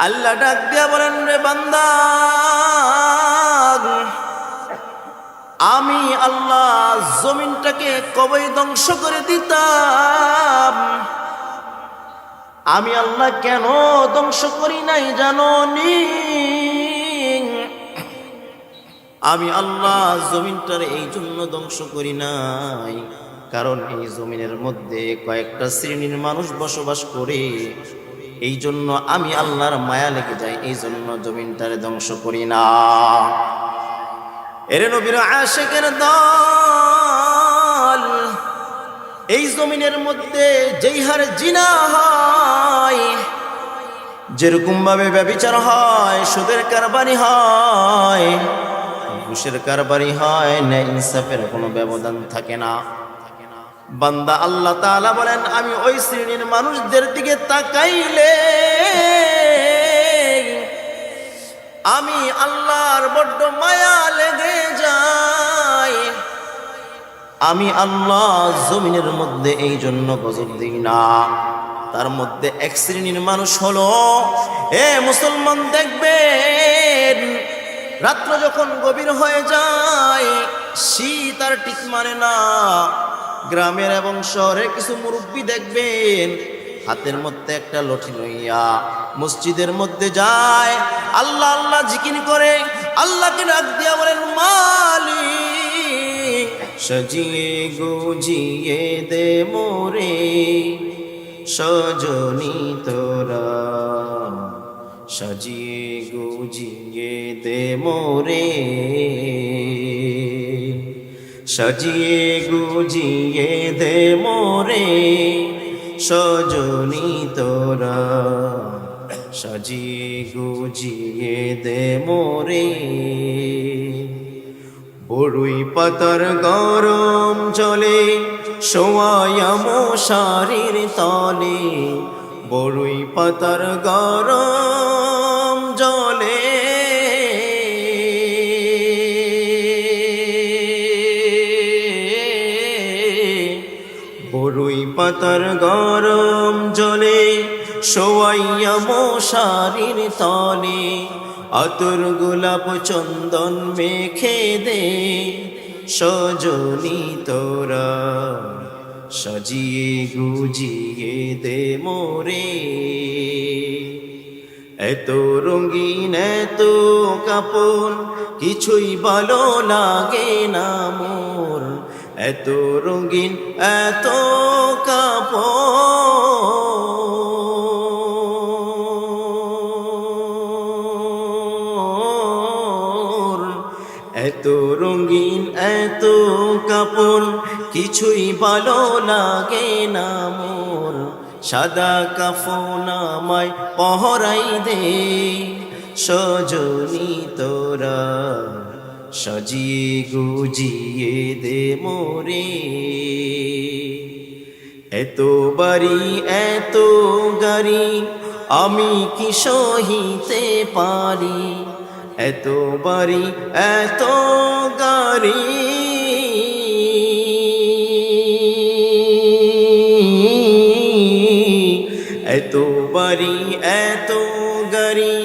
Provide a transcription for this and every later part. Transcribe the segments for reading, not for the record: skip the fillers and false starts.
আল্লাহ ডাক দিয়া বলেন, রে বান্দা, আমি আল্লাহ জমিনটাকে কবে ধ্বংস করে দিতাম, আমি আল্লাহ কেন ধ্বংস করি নাই জানো নি? আমি আল্লাহ জমিনটার এই জন্য ধ্বংস করি নাই, কারণ এই জমিনের মধ্যে কয়েকটা শ্রেণীর মানুষ বসবাস করে, এই জন্য আমি আল্লাহর মায়া লেগে যায়, এই জন্য জমিনটারে ধ্বংস করি না। এর নবীর আশিকের দল, এই জমিনের মধ্যে যেই হারে জিনা হয়, যেরকম ভাবে ব্যভিচার হয়, সুদের কারবারি হয়, ঘুষের কারবারি হয়, ন্যায় ইনসাফের কোনো ব্যবধান থাকে না। বান্দা আল্লাহ তাআলা বলেন, আমি ওই শ্রেণীর মানুষদের দিকে তাকাইলে আমি আল্লাহর বড্ড মায়া লেগে যায়। আমি আল্লাহ জমিনের মধ্যে এই জন্য গজব দিই না। তার মধ্যে এক শ্রেণীর মানুষ হলো, এ মুসলমান, দেখবেন রাত্র যখন গভীর হয়ে যায়, শীত আর ঠিক মানে না, গ্রামের এবং শহরের কিছু মুরব্বী দেখবেন হাতের মধ্যে একটা লঠি লইয়া মসজিদের মধ্যে যায়, আল্লাহ আল্লাহ জিকির করে, আল্লাহকে ডাক দিয়া বলেন, মালিক সাজিয়ে গুজিয়ে দে মোরে সজনী তোরা, সাজিয়ে গুজিয়ে দে মোরে, সাজিয়ে গুজিয়ে দে মোরে সজনী তোরা, সাজিয়ে গুজিয়ে দে মোরে। বড়ুই পাতার গরম জলে শোয়ায়া মশারির তলে, বড়ুই পাতার গরম জলে বড়ুই পাতার গরম জলে শোয়াইয়া মশারির তলে, আতর গোলাপ চন্দন মেখে দে সজনী তোরা, সাজিয়ে গুজিয়ে দে মোরে। এত রঙিন এত কাপড় কিছুই ভালো লাগে না মোর, এত রঙিন এত কাপড়, এত রঙিন এত কাপড় কিছুই ভালো লাগে না মোর, সাদা কাফন আমায় পহরাই দে সজনী তোরা, সাজিয়ে গুজিয়ে দে মোরে। এত বাড়ি এত গাড়ি আমি কি সহিতে পারি, এত বাড়ি এত গাড়ি এত বাড়ি এত গাড়ি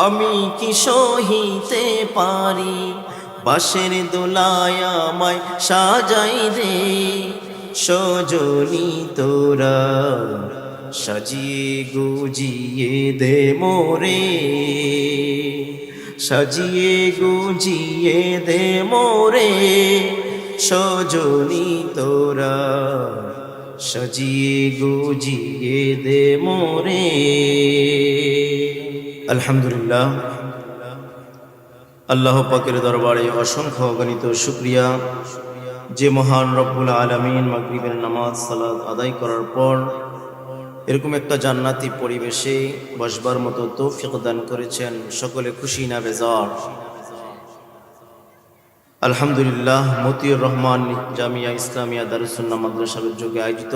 আমি কি সহিতে পারি, বাঁশের দোলায় আমায় সাজাই দে সজনী তোরা, সাজিয়ে গুজিয়ে দে মোরে, সাজিয়ে গুজিয়ে দে মোরে সজনী তোরা, সাজিয়ে গুজিয়ে দে মোরে। আলহামদুলিল্লাহ, আল্লাহ পাকের দরবারে অসংখ্য অগণিত শুকরিয়া, যে মহান রব্বুল আলামিন মাগরিবের নামাজ সালাত আদায় করার পর এরকম একটা জান্নাতি পরিবেশে বসবার মতো তৌফিক দান করেছেন। সকলে খুশি না বেজার? আলহামদুলিল্লাহ, মতিউর রহমান জামিয়া ইসলামিয়া দারুস সুন্নাহ মাদ্রাসার উদ্যোগে আয়োজিত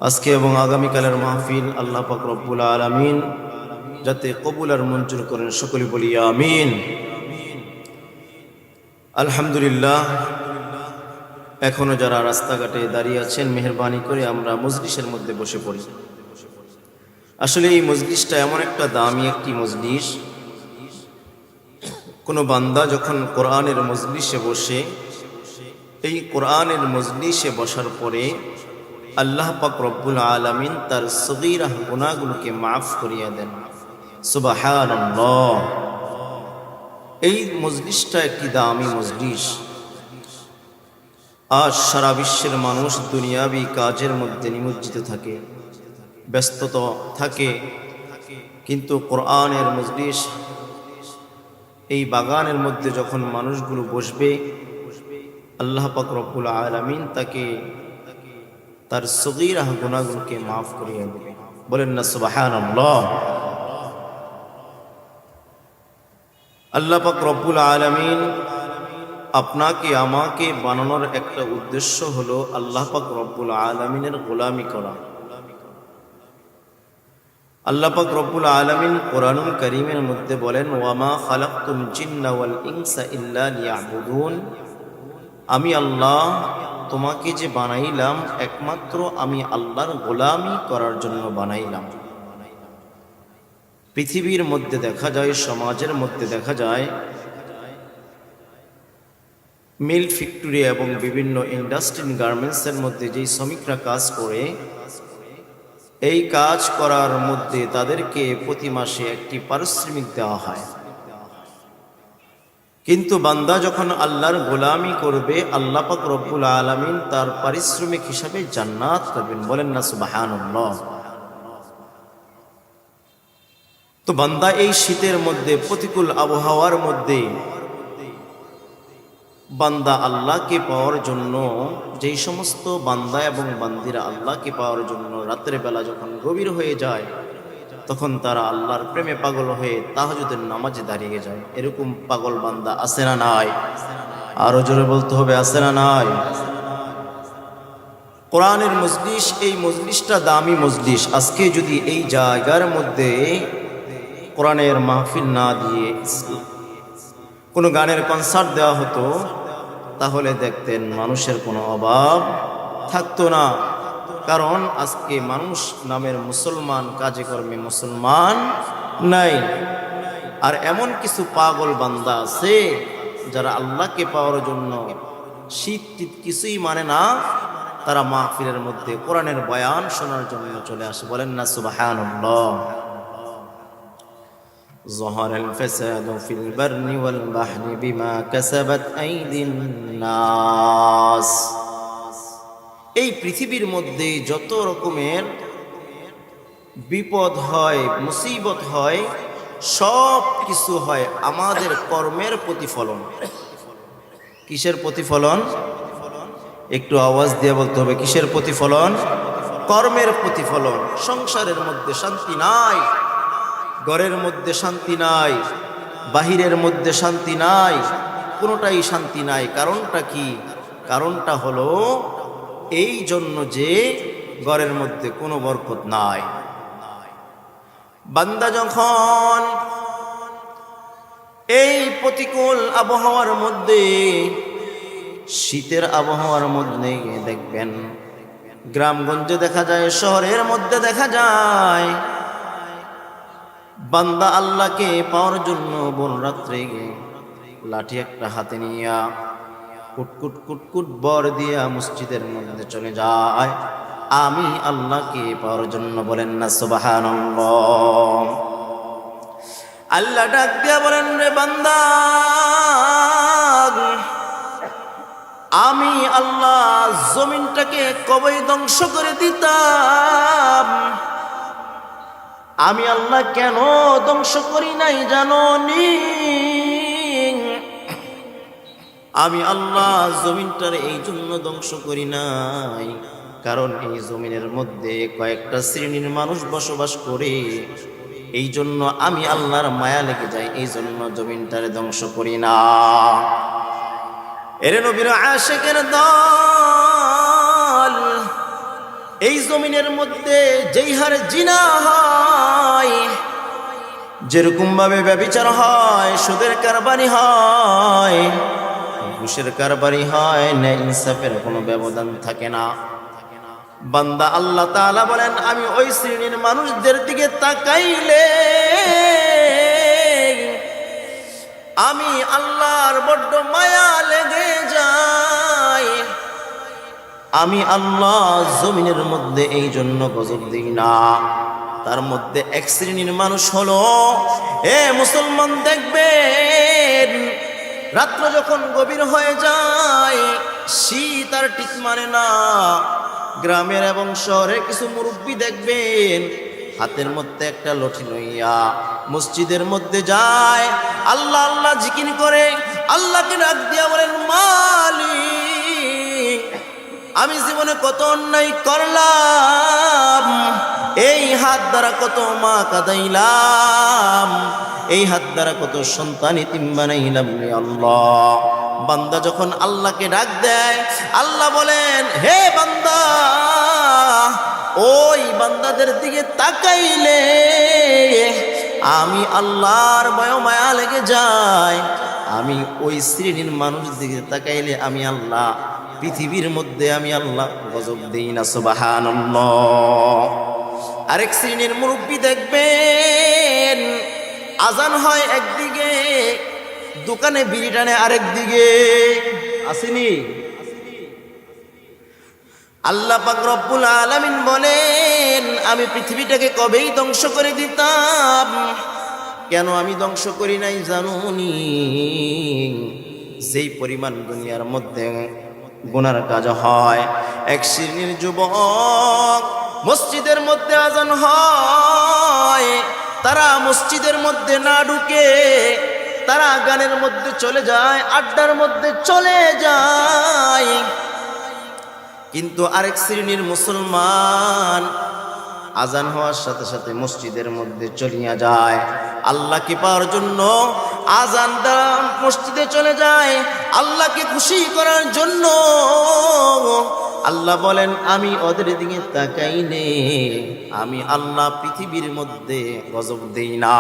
আজকে এবং আগামীকালের মাহফিল আল্লাহ পাক রব্বুল আলামিন যাতে কবুল আর মঞ্জুর করেন, সকলে বলি আমিন। আলহামদুলিল্লাহ, এখনো যারা রাস্তাঘাটে দাঁড়িয়ে আছেন, মেহেরবানি করে আমরা মজলিসের মধ্যে বসে পড়ি। আসলে এই মজলিসটা এমন একটা দামি একটি মজলিস, কোনো বান্দা যখন কোরআনের মজলিসে বসে, এই কোরআনের মজলিসে বসার পরে আল্লাহ পাক রব্বুল আলামিন তার সগীরা গুনাহগুলোকে মাফ করিয়া দেন। সুবহানাল্লাহ। এই মজলিসটা একটি দামি মজলিস। আজ সারা বিশ্বের মানুষ দুনিয়াবি কাজের মধ্যে নিমজ্জিত থাকে, ব্যস্ততা থাকে, কিন্তু কোরআনের মজলিস এই বাগানের মধ্যে যখন মানুষগুলো বসবে, আল্লাহ পাক রব্বুল আলামিন তাকে তার সগীরা গুনাহগুলোকে মাফ করিয়ে দেবে। বলেন না সুবহানাল্লাহ। আল্লাহ পাক রব্বুল আলামিন আপনাকে আমাকে বানানোর একটা উদ্দেশ্য হলো আল্লাহ পাক রব্বুল আলামিনের গোলামি করা। আল্লাহ পাক রব্বুল আলামিন কোরআনুল কারীমের মধ্যে বলেন, ওয়ামা খালাকতুল জিন্না ওয়াল ইনসা ইল্লা লিয়াবুদুন, আমি আল্লাহ তোমাকে যে বানাইলাম একমাত্র আমি আল্লাহর গোলামি করার জন্য বানাইলাম। পৃথিবীর মধ্যে দেখা যায়, সমাজের মধ্যে দেখা যায়, মিল ফ্যাক্টরি এবং বিভিন্ন ইন্ডাস্ট্রি গার্মেন্টসের মধ্যে যেই শ্রমিকরা কাজ করে, এই কাজ করার মধ্যে তাদেরকে প্রতি মাসে একটি পারিশ্রমিক দেওয়া হয়। কিন্তু বান্দা যখন আল্লাহর গোলামি করবে, আল্লাহ পাক রব্বুল আলামিন তার পারিশ্রমিক হিসাবে জান্নাত করবেন। বলেন না সুবহানাল্লাহ। তো বান্দা এই শীতের মধ্যে, প্রতিকূল আবহাওয়ার মধ্যে বান্দা আল্লাহকে পাওয়ার জন্য, যেই সমস্ত বান্দা এবং বান্দিরা আল্লাহকে পাওয়ার জন্য রাতের বেলা যখন গভীর হয়ে যায়, তখন তারা আল্লাহর প্রেমে পাগল হয়ে তাহাজ্জুদের নামাজে দাঁড়িয়ে যায়। এরকম পাগল বান্দা আছে না নাই? আরো জোরে বলতে হবে, আছে না নাই? কোরআনের মজলিস, এই মজলিসটা দামি মজলিস। আজকে যদি এই জায়গার মধ্যে কোরআনের মাহফিল না দিয়ে কোনো গানের কনসার্ট দেওয়া হতো, তাহলে দেখতেন মানুষের কোনো অভাব থাকতো না। কারণ আজকে মানুষ নামের মুসলমান, কাজে কর্মে মুসলমান নাই। আর এমন কিছু পাগল বান্দা আছে যারা আল্লাহকে পাওয়ার জন্য শীত টিত কিছুই মানে না, তারা মাহফিলের মধ্যে কোরআনের বয়ান শোনার জন্য চলে আসে। বলেন না সুবহানাল্লাহ। ظهر الفساد في البر والبحر بما كسبت أيدي الناس। এই পৃথিবীর মধ্যে যত রকমের বিপদ হয়, মুসিবত হয়, সব কিছু হয় আমাদের কর্মের প্রতিফলন। কিসের প্রতিফলন? একটু আওয়াজ দিয়ে বলতে হবে, কিসের প্রতিফলন? কর্মের প্রতিফলন। সংসারের মধ্যে শান্তি নাই, ঘরের মধ্যে শান্তি নাই, বাহিরের মধ্যে শান্তি নাই, কোনোটাই শান্তি নাই। কারণটা কি? কারণটা হলো এই জন্য যে ঘরের মধ্যে কোনো বরকত নাই। বান্দা যখন এই প্রতিকূল আবহাওয়ার মধ্যে, শীতের আবহাওয়ার মধ্যে দেখবেন, গ্রামগঞ্জে দেখা যায়, শহরের মধ্যে দেখা যায়, বান্দা আল্লাহকে পাওয়ার জন্য বন রাত্রে লাঠি একটা হাতে নিয়া কুটকুট কুটকুট বর দিয়া মসজিদের মধ্যে চলে যায় আমি আল্লাহকে পাওয়ার জন্য। বলেন না সুবহানাল্লাহ। আল্লাহ ডাক দিয়া বলেন, রে বান্দা, আমি আল্লাহ জমিনটাকে কবে ধ্বংস করে দিতাম, আমি আল্লাহ কেন ধ্বংস করি নাই জানো নি? আমি আল্লাহ জমিনটার এই জন্য ধ্বংস করি নাই, কারণ এই জমিনের মধ্যে কয়েকটা শ্রেণীর মানুষ বসবাস করে, এই জন্য আমি আল্লাহর মায়া লেগে যায়, এই জন্য জমিনটারে ধ্বংস করি না। এর নবীর আশিকের দল, এই জমিনের মধ্যে যেই হারে জিনা হয়, যেরকম ভাবে ব্যভিচার হয়, সুদের কারবারি হয়, ঘুষের কারবারি হয়, ন্যায় ইনসাফের কোনো ব্যবধান থাকে না। বান্দা আল্লাহ তাআলা বলেন আমি ওই শ্রেণীর মানুষদের দিকে তাকাইলে আমি আল্লাহর বড্ড মায়া লেগে যায়। আমি আল্লাহ জমিনের মধ্যে এই জন্য গজব দিই না। তার মধ্যে এক শ্রেণীর মানুষ হলো, এ মুসলমান দেখবেন রাত্র যখন গভীর হয়ে যায়, শীত আর ঠিক মানে না, গ্রামের এবং শহরের কিছু মুরব্বী দেখবেন হাতের মধ্যে একটা লঠি লইয়া মসজিদের মধ্যে যায়, আল্লাহ আল্লাহ জিকির করে, আল্লাহকে ডাক দিয়া বলেন মালিক আমি জীবনে কত অন্যায় করলাম, এই হাত দ্বারা কত মা কাঁদাইলাম, এই হাত দ্বারা কত সন্তান ইতিম বানাইলাম রে আল্লাহ। বান্দা যখন আল্লাহকে ডাক দেয়, আল্লাহ বলেন হে বান্দা, ওই বান্দাদের দিকে তাকাইলে আমি আল্লাহর ভয় মায়া লেগে যায়। আমি ওই শ্রেণীর মানুষ দিকে তাকাইলে আমি আল্লাহ পৃথিবীর মধ্যে আমি আল্লাহ গজব দেই না। সুবহানাল্লাহ। আরেক শ্রেণীর মুরব্বী দেখবেন আজান হয় একদিকে, দোকানে বিড়ি টানে আরেক দিকে, আসেনি? আল্লাহ পাক রব্বুল আলামিন বলেন আমি পৃথিবীটাকে কবেই ধ্বংস করে দিতাম, কেন আমি ধ্বংস করি নাই জানুনি? যেই পরিমাণ দুনিয়ার মধ্যে গুনার কাজ হয়, এক শ্রেণীর যুবক মসজিদের মধ্যে আজান হয়, তারা মসজিদের মধ্যে না ঢুকে তারা গানের মধ্যে চলে যায়, আড্ডার মধ্যে চলে যায়। কিন্তু আরেক শ্রেণীর মুসলমান আজান হওয়ার সাথে সাথে মসজিদের মধ্যে চলিয়া যায়, আল্লাহকে পাওয়ার জন্য আজান দ্বারা মসজিদে চলে যায়, আল্লাহকে খুশি করার জন্য। আল্লাহ বলেন আমি ওদের দিকে তাকাইলে আমি আল্লাহ পৃথিবীর মধ্যে গজব দেই না।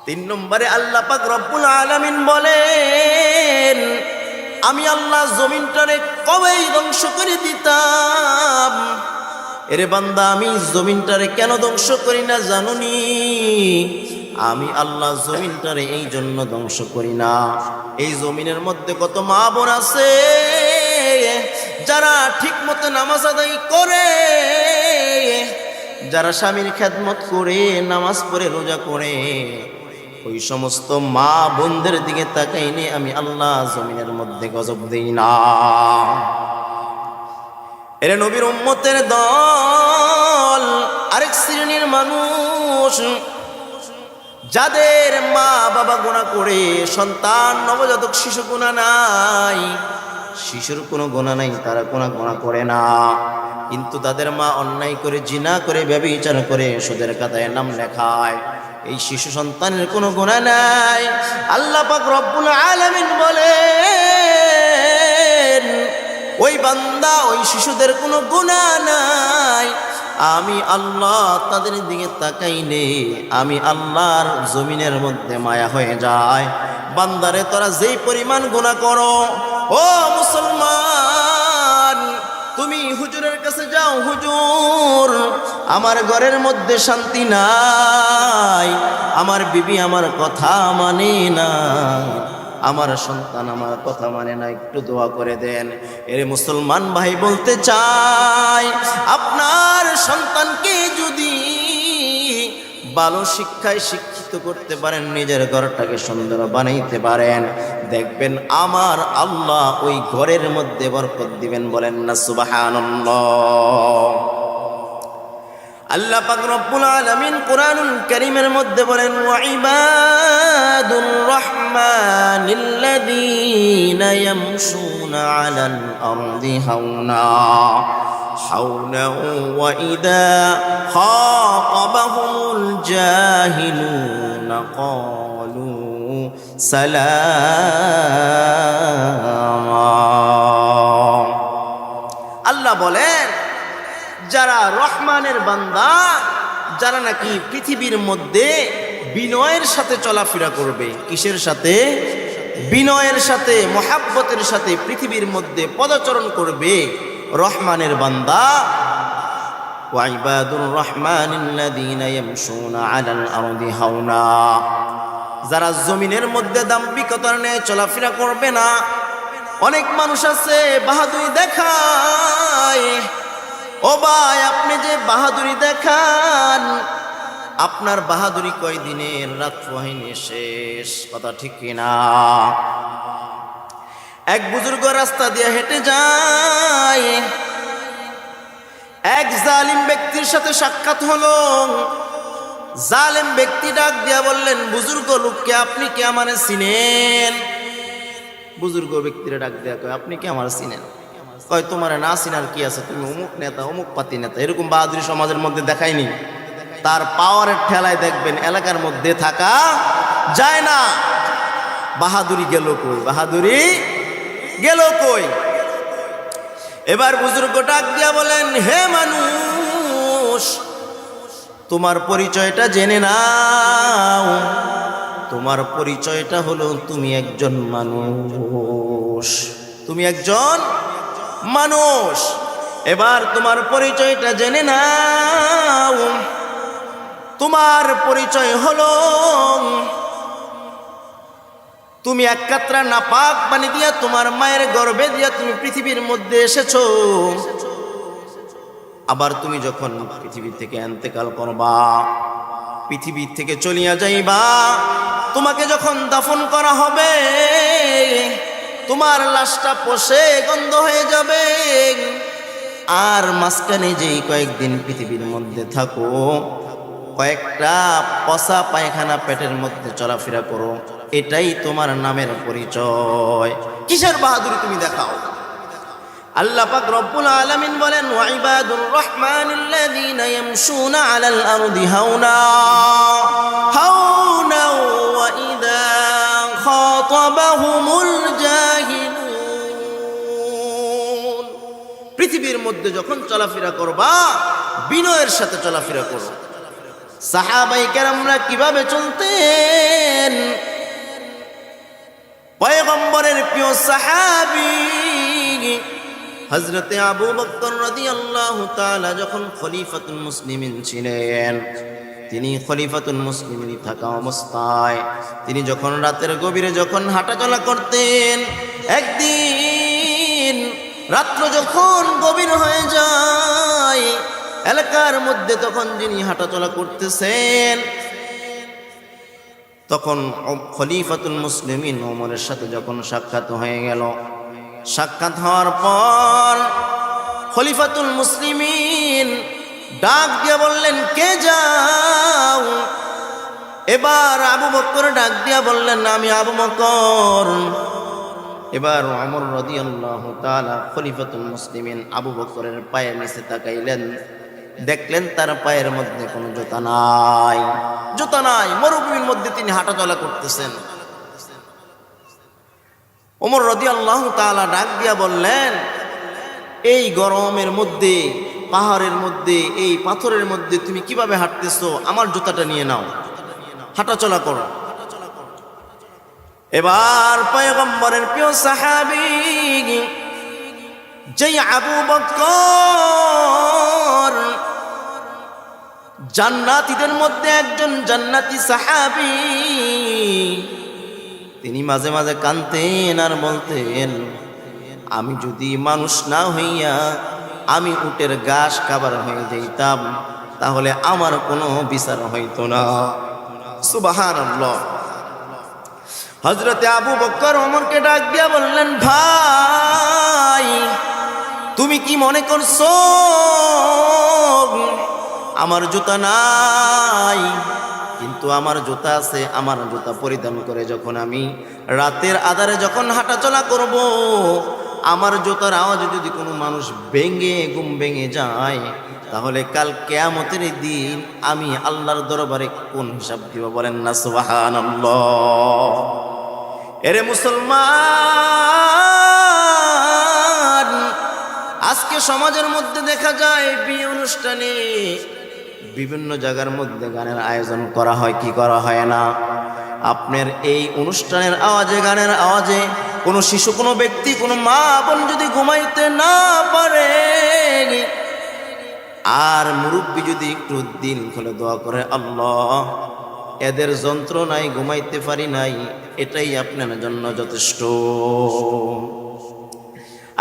3 নম্বরে আল্লাহ পাক রব্বুল আলামিন বলেন আমি আল্লাহ জমিনটারে কবেই ধ্বংস করে দিতাম। এরে বান্দা আমি জমিনটারে কেন ধ্বংস করি না জানুনি? আমি আল্লাহ জমিনটারে এই জন্য ধ্বংস করি না, এই জমিনের মধ্যে কত মা বোন আছে যারা ঠিক মতো নামাজ আদায় করে, যারা স্বামীর খেদমত করে, নামাজ পড়ে, রোজা করে, ওই সমস্ত মা বোনদের দিকে তাকাইনি আমি আল্লাহ জমিনের মধ্যে গজব দেই না। এরা নবীর উম্মতের দল। আরেক শ্রেণীর মানুষ যাদের মা বাবা গুনাহ করে, সন্তান নবজাতক শিশু গুনাহ নাই, শিশুর কোনো গুনাহ নাই, তারা কোনো গুনাহ করে না, কিন্তু তাদের মা অন্যায় করে, জিনা করে, ব্যভিচার করে, সুদের খাতায় নাম লেখায়, এই শিশু সন্তানের কোনো গুনাহ নাই। আল্লাহ পাক রব্বুল আলামিন বলেন ওই বান্দা, ওই শিশুদের কোনো গুনাহ নাই, আমি আল্লাহ তাদের দিকে তাকাইলে আমি আল্লাহর জমিনের মধ্যে মায়া হয়ে যায়। বান্দারে তোরা যেই পরিমাণ গুনাহ করো, ও মুসলমান তুমি হুজুরের কাছে যাও, হুজুর আমার ঘরের মধ্যে শান্তি নাই, আমার বিবি আমার কথা মানে না, আমার সন্তান আমার কথা মানে না, একটু দোয়া করে দেন। এর মুসলমান ভাই বলতে চাই, আপনার সন্তানকে যদি ভালো শিক্ষায় শিক্ষিত করতে পারেন, নিজের ঘরটাকে সুন্দর বানাইতে পারেন, দেখবেন আমার আল্লাহ ওই ঘরের মধ্যে বরকত দিবেন। বলেন না সুবহানাল্লাহ। আল্লাহ পাক রব্বুল আলামিন কুরআনুল কারীমের মধ্যে বলেন ওয়া ইবাদুর রাহমানিল্লাযীনা ইয়ামশুনা আলাল আরদি হাওনা হাওনা ওয়া ইযা খাতাবাহুমুল জাহিলুনা ক্বালু সালামা। আল্লাহ বলেন যারা রহমানের বান্দা, যারা নাকি পৃথিবীর মধ্যে বিনয়ের সাথে চলাফেরা করবে, কিসের সাথে? বিনয়ের সাথে, মহাব্বতের সাথে পৃথিবীর মধ্যে পদচারণ করবে, রহমানের বান্দা ওয়া ইবাদুর রহমানিল্লাযীনা ইয়ামশুনা আলাল আরদি হাওনা, যারা জমিনের মধ্যে দাম্ভিকতার নিয়ে চলাফেরা করবে না। অনেক মানুষ আছে বাহাদুরি দেখায়, ও ভাই আপনি যে বাহাদুরি দেখান, আপনার বাহাদুরি কয়দিনের, রাত ওয়াহিনী শেষ, কথা ঠিক কিনা? এক বুজুর্গ রাস্তা দিয়ে হেঁটে যায়, এক জালিম ব্যক্তির সাথে সাক্ষাৎ হলো। জালেম ব্যক্তি ডাক দিয়া বললেন, বুজুর্গ লোককে আপনি কি আমারে চিনেন? বুজুর্গ ব্যক্তিরা ডাক দিয়া কয়, আপনি কি আমার চিনেন? কয়, তোমার না চিনার কি আছে, তুমি অমুক নেতা, অমুক পাতি নেতা। এরকম বাহাদুরি সমাজের মধ্যে দেখায়নি। তার পাওয়ারের ঠেলায় দেখবেন এলাকার মধ্যে থাকা যায় না। বাহাদুরি গেল কই? বাহাদুরি গেল কই? এবার বুজুর্গ ডাক দিয়া বলেন, হে মানুষ, তোমার পরিচয়টা জেনে নাও। তোমার পরিচয়টা হলো তুমি একজন মানুষ, তুমি একজন মানুষ। এবার তোমার পরিচয়টা জেনে নাও। তোমার পরিচয় হলো তুমি এক কাতরা নাপাক পানি দিয়া তোমার মায়ের গর্ভে দিয়া তুমি পৃথিবীর মধ্যে এসেছো। আবার তুমি যখন পৃথিবী থেকে ইন্তেকাল করবা, পৃথিবী থেকে চলিয়া যাইবা, তোমাকে যখন দাফন করা হবে, তোমার লাশটা পচে গন্ধ হয়ে যাবে। আর মাঝখানে যেই কয়েকদিন পৃথিবীর মধ্যে থাকো, কয়েকটা পচা পায়খানা পেটের মধ্যে চলাফেরা করো, এটাই তোমার নামের পরিচয়। কিসের বাহাদুরি তুমি দেখাও? আল্লাহ পাক রব্বুল আলামিন বলেন, ওয়া ইবাদুর রহমানিল্লাযীনা ইয়ামশুনা আলাল আরদি হাওনা হাওনা ওয়া ইযা খাতাবাহুমুল জাহিলুন। পৃথিবীর মধ্যে যখন চলাফেরা করবা, বিনয়ের সাথে চলাফেরা করো। সাহাবায়ে কেরামরা কিভাবে চলতেন? পয়গম্বরের প্রিয় সাহাবী হযরতে আবু বকর রাদিয়াল্লাহু তাআলা যখন খলিফাতুল মুসলিমিন ছিলেন, তিনি খলিফাতুল মুসলিমিন থাকা অবস্থায় তিনি যখন রাতের গভীরে যখন হাঁটাচলা করতেন, একদিন রাত্র যখন গভীর হয়ে যায়, এলাকার মধ্যে তখন যিনি হাঁটাচলা করতেছেন, তখন খলিফাতুল মুসলিমিন ওমরের সাথে যখন সাক্ষাৎ হয়ে গেল, সাক্ষাৎ হওয়ার পর খলিফাতুল মুসলিমিন ডাক দিয়ে বললেন, কে যাও? এবার আবু বকর ডাক দিয়া বললেন, আমি আবু বকর। এবার ওমর রাদিয়াল্লাহু তাআলা খলিফাতুল মুসলিমিন আবু বকরের পায়ের নিচে তাকাইলেন, দেখলেন তার পায়ের মধ্যে কোনো জুতা নাই, জুতা নাই। মরুভূমির মধ্যে তিনি হাঁটাচলা করতেছেন। ওমর রাদিয়াল্লাহু তাআলা ডাক দিয়া বললেন, এই গরমের মধ্যে, পাহাড়ের মধ্যে, এই পাথরের মধ্যে তুমি কিভাবে হাঁটতেছো? আমার জুতাটা নিয়ে নাও, হাঁটাচলা করো। এবার পয়গম্বরের প্রিয় সাহাবী যেই আবু বকর, জান্নাতীদের মধ্যে একজন জান্নাতি সাহাবী, তিনি মাঝে মাঝে কাঁদতেন আর বলতেন, আমি যদি মানুষ না হইয়া আমি উটের ঘাস খাবার হয়ে যাইতাম, তাহলে আমার কোনো বিচার হইতো না। সুবহানাল্লাহ। হযরতে আবু বকর ওমরকে ডাক দিয়া বললেন, ভাই তুমি কি মনে করছো আমার জুতা নাই? কিন্তু আমার জুতা আছে। আমার জুতা পরিধান করে যখন আমি রাতের আধারে যখন হাঁটাচলা করব, আমার জুতার আওয়াজে যদি কোনো মানুষ ঘুম ভেঙে যায়, তাহলে কাল কিয়ামতের দিন আমি আল্লাহর দরবারে কোন হিসাব দিব? বলেন না সুবহানাল্লাহ। এরে মুসলমান, আজকে সমাজের মধ্যে দেখা যায় বিয়ে অনুষ্ঠানে বিভিন্ন জায়গার মধ্যে গানের আয়োজন করা হয়, কি করা হয় না? আপনার এই অনুষ্ঠানের আওয়াজে, গানের আওয়াজে কোনো শিশু, কোনো ব্যক্তি, কোনো মা বোন যদি ঘুমাইতে না পারে, আর মুরব্বী যদি একটু দিল খুলে দোয়া করে, আল্লাহ এদের যন্ত্রণায় ঘুমাইতে পারি নাই, এটাই আপনার জন্য যথেষ্ট।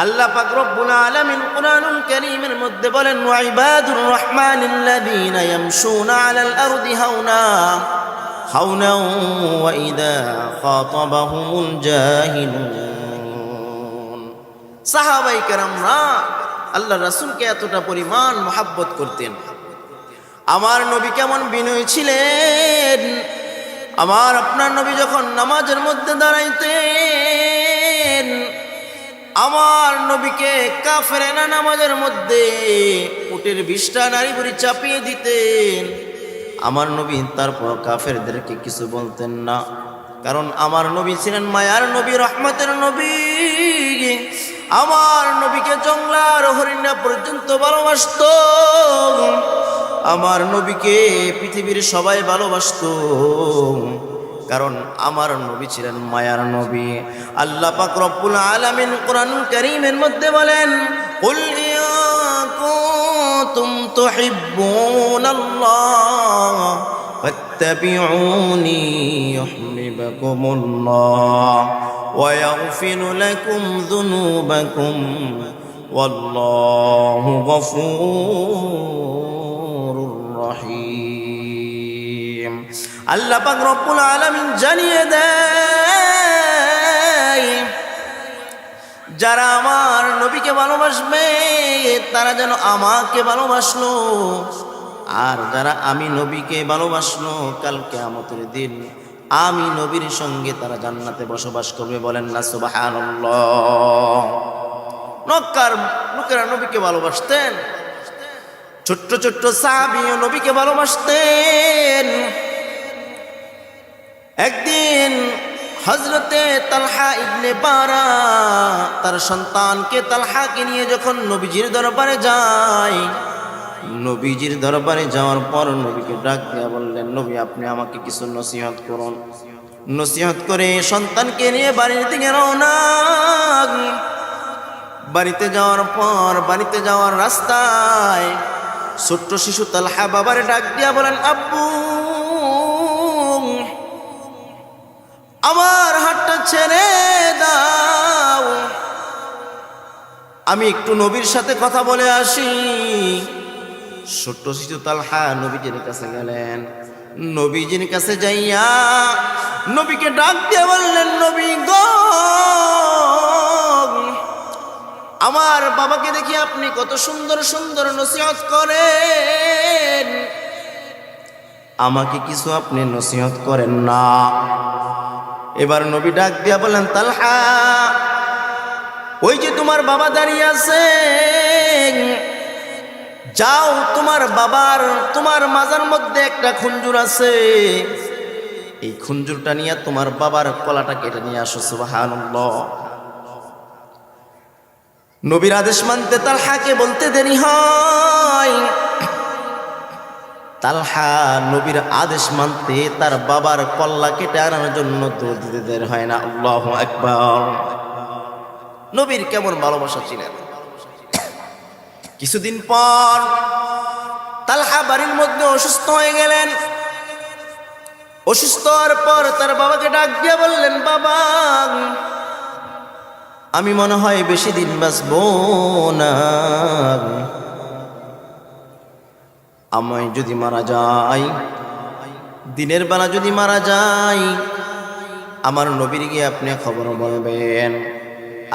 আল্লাহ পাক রব্বুল আলামিন কুরআনুল কারীমের মধ্যে বলেন, ওয়া ইবাদুর রহমানিল্লাযীনা ইয়ামশুনা আলাল আরদি হাওনা হাওনা ওয়া ইযা খাতাবাহুমুল জাহিলুন। সাহাবায়ে কেরামরা আল্লাহর রাসূলকে এতটা পরিমাণ মহব্বত করতেন। আমার নবী কেমন বিনয়ী ছিলেন! আমার আপনার নবী যখন নামাজের মধ্যে দাঁড়াইতেন, আমার নবীকে কাফেরেরা নামাজের মধ্যে উটের বিষ্ঠা নারী বুড়ি চাপিয়ে দিতেন। আমার নবী তারপর কাফেরদেরকে কিছু বলতেন না, কারণ আমার নবী ছিলেন মায়ার নবী, রহমতের নবী। আমার নবীকে জঙ্গলার হরিণা পর্যন্ত ভালোবাসত। আমার নবীকে পৃথিবীর সবাই ভালোবাসত, কারণ আমার নবী ছিলেন মায়ার নবী। আল্লাহ পাক রব্বুল আলামিন কুরআনুল কারীমের মধ্যে বলেন, কুল ইয়া কুনতুম তুহিব্বুনাল্লাহ ফাত্তাবিউনি ইউহিব্বুকুমুল্লাহ ওয়া ইয়াগফির লাকুম যুনুবাকুম ওয়াল্লাহু গফুরুর রহিম। আল্লাহ পাক রব্বুল আলামিন জানিয়ে দেয়, যারা আমার নবীকে ভালোবাসবে তারা যেন আমাকে ভালোবাসলো, আর যারা আমি নবীকে ভালোবাসলো কাল কিয়ামতের দিন আমি নবীর সঙ্গে তারা জান্নাতে বসবাস করবে। বলেন না সুবহানাল্লাহ। মক্কার লোকেরা নবীকে ভালোবাসতেন, ছোট্ট ছোট্ট সাহাবীও নবীকে ভালোবাসতেন। একদিন হযরতে তালহা ইবনে বারা তার সন্তানকে তালহাকে নিয়ে যখন নবীজির দরবারে যায়, নবীজির দরবারে যাওয়ার পর নবীকে ডাক দিয়া বললেন, নবী আপনি আমাকে কিছু নসিহত করুন। নসিহত করে সন্তানকে নিয়ে বাড়ির দিকে রওনা। বাড়িতে যাওয়ার পর বাড়িতে যাওয়ার রাস্তায় ছোট্ট শিশু তালহা বাবারে ডাক দিয়া বলেন, আব্বু আমার হাতটা ছেড়ে দাও, আমি একটু নবীর সাথে কথা বলে আসি। ছোট্ট শিশু তালহা নবীজির কাছে গেলেন। নবীজির কাছে যাইয়া নবীকে ডাক দিয়ে বললেন, নবী গো, আমার বাবাকে দেখি আপনি কত সুন্দর সুন্দর নসিহত করেন, আমাকে কিছু আপনি নসিহত করেন না। এবার নবী ডাক দিয়া বলেন, তালহা ওই যে তোমার বাবা দাঁড়িয়ে আছে, যাও তোমার মাজার মধ্যে একটা খুঞ্জুর আছে, এই খুঞ্জুরটা নিয়ে তোমার বাবার কলাটা কেটে নিয়ে আসো। সুবহানাল্লাহ। নবীর আদেশ মানতে তালহাকে বলতে দেরি হয়। তালহা নবীর আদেশ মানতে তার বাবার কল্লা কেটে আনার জন্য দৌড় দিতে দেরি হয় না। আল্লাহু আকবার। নবীর কেমন ভালোবাসা ছিলেন! কিছুদিন পর তালহা বাড়ির মধ্যে অসুস্থ হয়ে গেলেন। অসুস্থ হওয়ার পর তার বাবাকে ডাক দিয়ে বললেন, বাবা আমি মনে হয় বেশি দিন বাঁচবো না, আমি যদি মারা যাই, দিনের বেলা যদি মারা যাই, আমার নবীর গিয়ে আপনি খবর বলবেন।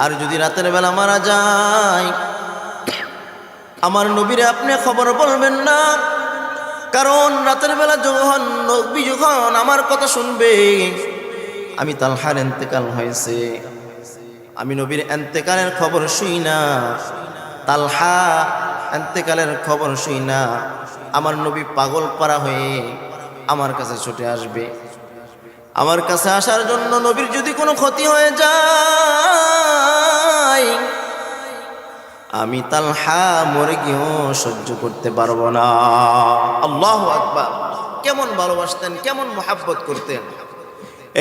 আর যদি রাতের বেলা মারা যায়, আমার নবীরে আপনি খবর বলবেন না, কারণ রাতের বেলা যখন নবী যখন আমার কথা শুনবে, আমি তালহার ইন্তেকাল হয়েছে, আমি নবীর ইন্তেকালের খবর শুই না, তালহা ইন্তেকালের খবর শুই না, আমার নবী পাগল পারা হয়ে আমার কাছে ছুটে আসবে। আমার কাছে আসার জন্য নবীর যদি কোনো ক্ষতি হয়ে যায়, আমি তালহা মরে গিয়েও সহ্য করতে পারবো না। আল্লাহু আকবার। কেমন ভালোবাসতেন, কেমন মুহাব্বত করতেন!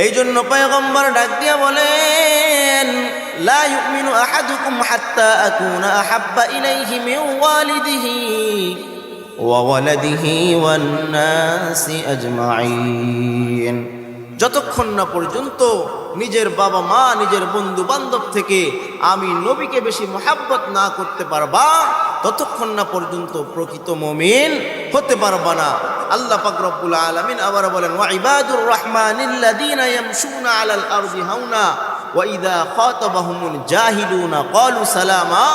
এই জন্য পয়গম্বর ডাক দিয়া বলেন, লা ইউমিনু আহাদুকুম হাত্তা আকুনা আহাব্বা ইলাইহি মিন ওয়ালিদিহি ওয়া ওয়ালাদিহি ওয়ান নাসি আজমাইন। যতক্ষণ না পর্যন্ত নিজের বাবা মা, নিজের বন্ধু বান্ধব থেকে আমি নবীকে বেশি মহাব্বত না করতে পারবা, ততক্ষণ না পর্যন্ত প্রকৃত মুমিন হতে পারবা না। আল্লাহ পাক রব্বুল আলামিন আবার বলেন, ওয়া ইবাদুর রহমানিল্লাযীনা ইয়ামশুনা আলাল আরদি হাওনা ওয়া ইযা খাতাবাহুমুল জাহিলুনা ক্বালু সালামা।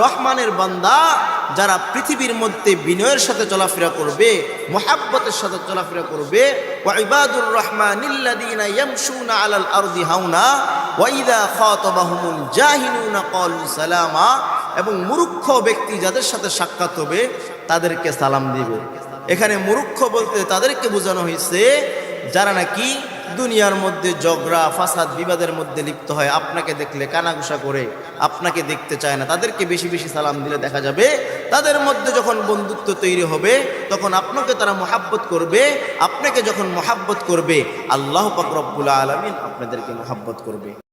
রহমানের বান্দা যারা পৃথিবীর মধ্যে বিনয়ের সাথে চলাফেরা করবে, মহাব্বতের সাথে চলাফেরা করবে, ওয়া ইবাদুর রহমানিল্লাযীনা ইয়ামশুনা আলাল আরদি হাওনা ওয়া ইযা খাতাবাহুমুল জাহিলুনা ক্বালু সালামা। এবং মূর্খ ব্যক্তি যাদের সাথে সাক্ষাৎ হবে তাদেরকে সালাম দিবে। এখানে মূর্খ বলতে তাদেরকে বোঝানো হয়েছে যারা নাকি দুনিয়ার মধ্যে ঝগড়া ফাসাদ বিবাদের মধ্যে লিপ্ত হয়, আপনাকে দেখলে কানাঘুষা করে, আপনাকে দেখতে চায় না, তাদেরকে বেশি বেশি সালাম দিলে দেখা যাবে তাদের মধ্যে যখন বন্ধুত্ব তৈরি হবে তখন আপনাকে তারা মহাব্বত করবে। আপনাকে যখন মহাব্বত করবে আল্লাহ পাক রব্বুল আলামিন আপনাদেরকে মহাব্বত করবে।